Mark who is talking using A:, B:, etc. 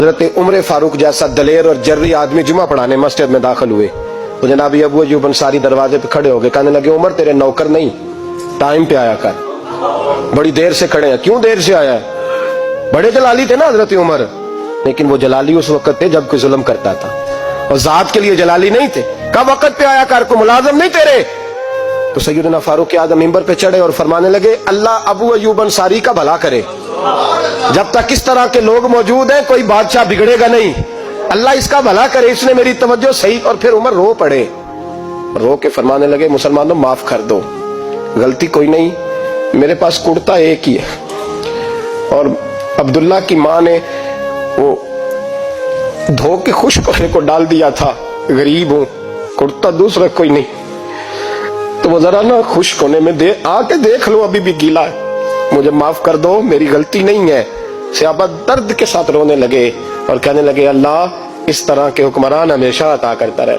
A: حضرت عمر فاروق جیسا دلیر اور جرری آدمی جمعہ پڑھانے مسجد میں داخل ہوئے. وہ جناب ابو ایوب انصاری دروازے پہ کھڑے ہو گئے, کہنے لگے عمر تیرے نوکر نہیں, ٹائم پہ آیا کر, بڑی دیر سے کھڑے ہیں. کیوں دیر سے آیا ہے؟ بڑے جلالی تھے نا حضرت عمر, لیکن وہ جلالی اس وقت تھے جب کوئی ظلم کرتا تھا, اور ذات کے لیے جلالی نہیں تھے. کب وقت پہ آیا کر, کو ملازم نہیں تیرے. تو سیدنا فاروق اعظم منبر پہ چڑھے اور فرمانے لگے اللہ ابو ایوب انصاری کا بھلا کرے. جب تک اس طرح کے لوگ موجود ہیں کوئی بادشاہ بگڑے گا نہیں. اللہ اس کا بھلا کرے, اس نے میری توجہ صحیح. اور پھر عمر رو پڑے, رو کے فرمانے لگے مسلمانوں معاف کر دو, غلطی کوئی نہیں, میرے پاس کرتا ایک ہی ہے, اور عبداللہ کی ماں نے وہ دھو کے خشک ہونے کو ڈال دیا تھا, غریب ہوں, کرتا دوسرا کوئی نہیں, تو وہ ذرا نا خشک ہونے میں آ کے دیکھ لو ابھی بھی گیلا ہے, مجھے معاف کر دو, میری غلطی نہیں ہے. صحابہ درد کے ساتھ رونے لگے اور کہنے لگے اللہ اس طرح کے حکمران ہمیشہ عطا کرتا رہے.